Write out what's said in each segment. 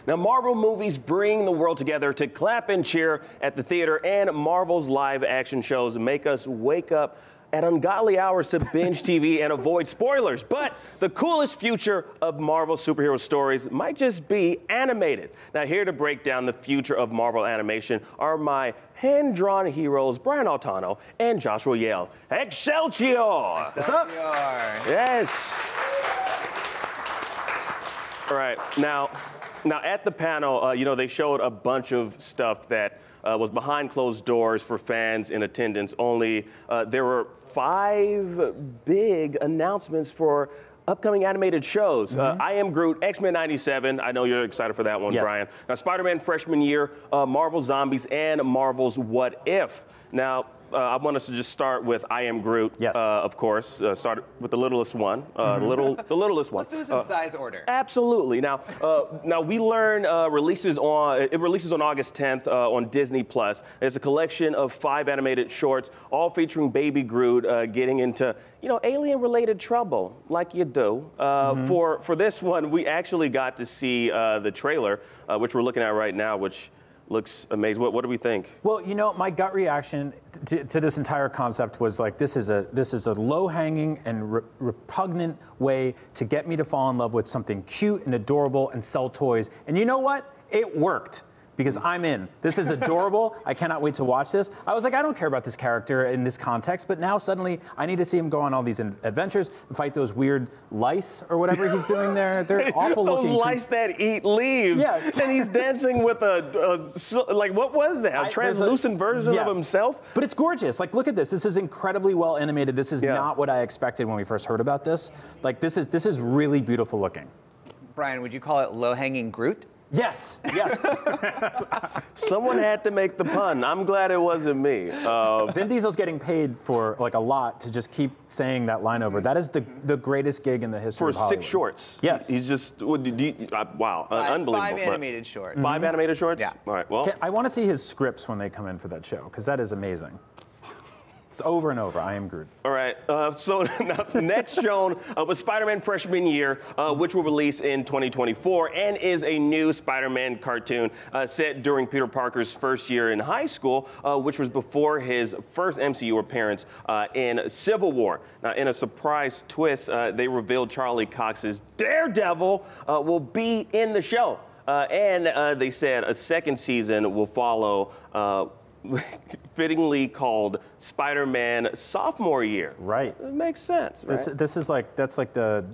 Now, Marvel movies bring the world together to clap and cheer at the theater, and Marvel's live action shows make us wake up at ungodly hours to binge TV and avoid spoilers. But the coolest future of Marvel superhero stories might just be animated. Now, here to break down the future of Marvel animation are my hand-drawn heroes, Brian Altano and Joshua Yehl. Excelsior! What's up? Yes. All right, now at the panel, they showed a bunch of stuff that was behind closed doors for fans in attendance. Only there were 5 big announcements for upcoming animated shows. I Am Groot, X-Men 97. I know you're excited for that one, yes. Brian. Now, Spider-Man Freshman Year, Marvel Zombies, and Marvel's What If. Now, I want us to just start with I Am Groot, yes. Of course. Start with the littlest one, the littlest one. Let's do this in size order. Absolutely. Now we learn it releases on August 10th on Disney+. It's a collection of 5 animated shorts, all featuring Baby Groot getting into alien-related trouble, like you do. For this one, we actually got to see the trailer, which we're looking at right now, which looks amazing. What do we think? Well, my gut reaction to this entire concept was like, this is a low-hanging and repugnant way to get me to fall in love with something cute and adorable and sell toys. And you know what? It worked. Because I'm in. This is adorable. I cannot wait to watch this. I was like, I don't care about this character in this context, but now suddenly I need to see him go on all these adventures and fight those weird lice or whatever he's doing there. They're awful looking. Those lice that eat leaves. Yeah. And he's dancing with like, what was that? A translucent version of himself? But it's gorgeous. Like, look at this. This is incredibly well animated. This is not what I expected when we first heard about this. Like, this is really beautiful looking. Brian, would you call it low-hanging Groot? Yes, yes. Someone had to make the pun. I'm glad it wasn't me. Vin Diesel's getting paid for like a lot to just keep saying that line over. That is the greatest gig in the history of Hollywood. For 6 shorts. Yes. He's just, wow, unbelievable. 5 animated shorts. 5 animated shorts? Yeah. All right, well. I want to see his scripts when they come in for that show, because that is amazing. It's over and over. I Am Groot. All right. So next shown was Spider-Man Freshman Year, which will release in 2024 and is a new Spider-Man cartoon set during Peter Parker's first year in high school, which was before his first MCU appearance in Civil War. Now, in a surprise twist, they revealed Charlie Cox's Daredevil will be in the show. And they said a second season will follow fittingly called Spider-Man Sophomore Year. Right. It makes sense, right? This is like, that's like the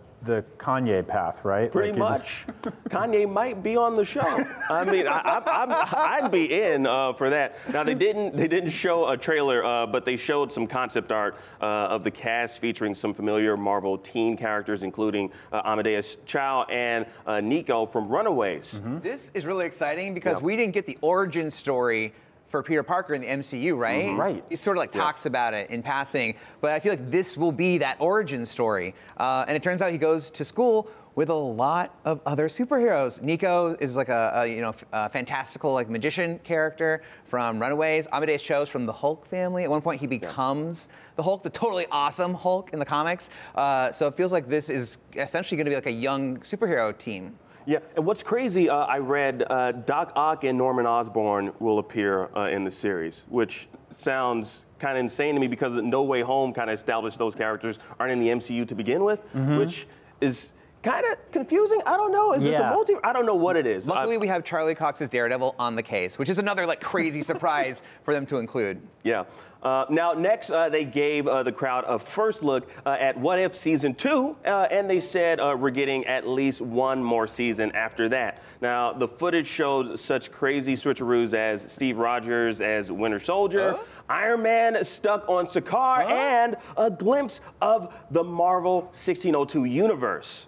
Kanye path, right? Pretty like much. Kanye might be on the show. I mean, I'd be in for that. Now, they didn't show a trailer, but they showed some concept art of the cast featuring some familiar Marvel teen characters, including Amadeus Cho and Nico from Runaways. This is really exciting because we didn't get the origin story for Peter Parker in the MCU, right? Right. He sort of like talks about it in passing, but I feel like this will be that origin story. And it turns out he goes to school with a lot of other superheroes. Nico is like a fantastical like magician character from Runaways. Amadeus Cho's from the Hulk family. At one point he becomes the Hulk, the totally awesome Hulk in the comics. So it feels like this is essentially gonna be like a young superhero team. Yeah, and what's crazy, I read Doc Ock and Norman Osborn will appear in the series, which sounds kind of insane to me because No Way Home kind of established those characters aren't in the MCU to begin with, which is kind of confusing. I don't know. Is this a multi? I don't know what it is. Luckily, we have Charlie Cox's Daredevil on the case, which is another like crazy surprise for them to include. Yeah. Now, next, they gave the crowd a first look at What If Season 2, and they said we're getting at least one more season after that. Now, the footage showed such crazy switcheroos as Steve Rogers as Winter Soldier, Iron Man stuck on Sakaar, and a glimpse of the Marvel 1602 universe.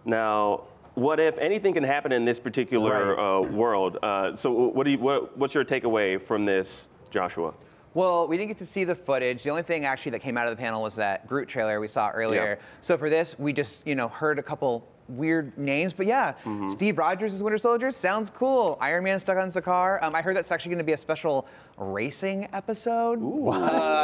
Now, what if anything can happen in this particular world? So what's your takeaway from this, Joshua? Well, we didn't get to see the footage. The only thing actually that came out of the panel was that Groot trailer we saw earlier. So for this, we just heard a couple weird names, but yeah, Steve Rogers is Winter Soldier. Sounds cool. Iron Man stuck on Sakaar. I heard that's actually going to be a special racing episode.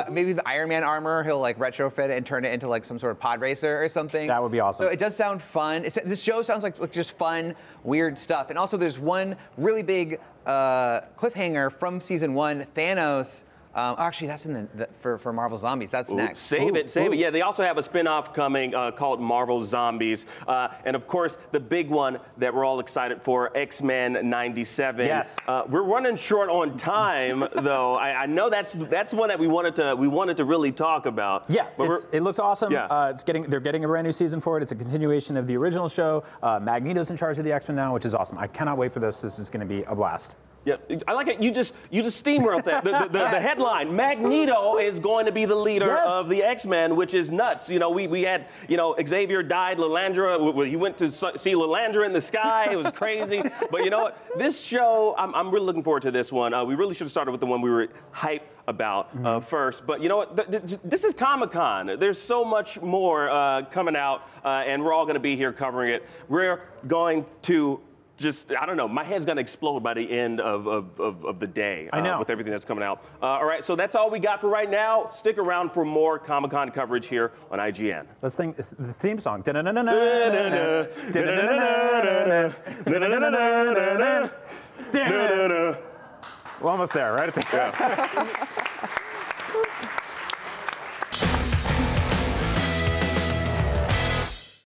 Maybe the Iron Man armor, he'll like retrofit it and turn it into like some sort of pod racer or something. That would be awesome. So it does sound fun. This show sounds like just fun, weird stuff. And also there's one really big cliffhanger from season 1, Thanos. Actually, that's in for Marvel Zombies. That's next. Save it. Yeah, they also have a spin-off coming called Marvel Zombies. And of course, the big one that we're all excited for, X-Men 97. Yes. We're running short on time, though. I know that's one that we wanted to really talk about. Yeah, it looks awesome. Yeah. They're getting a brand new season for it. It's a continuation of the original show. Magneto's in charge of the X-Men now, which is awesome. I cannot wait for this. This is going to be a blast. Yeah, I like it. You just steamrolled that. The headline: Magneto is going to be the leader of the X-Men, which is nuts. You know, we had Xavier died. Lilandra, he went to see Lilandra in the sky. It was crazy. But you know what? This show, I'm really looking forward to this one. We really should have started with the one we were hyped about first. But you know what? This is Comic-Con. There's so much more coming out, and we're all going to be here covering it. We're going to I don't know, my head's gonna explode by the end of the day with everything that's coming out. All right, so that's all we got for right now. Stick around for more Comic-Con coverage here on IGN. Let's think the theme song. We're almost there, right at the end.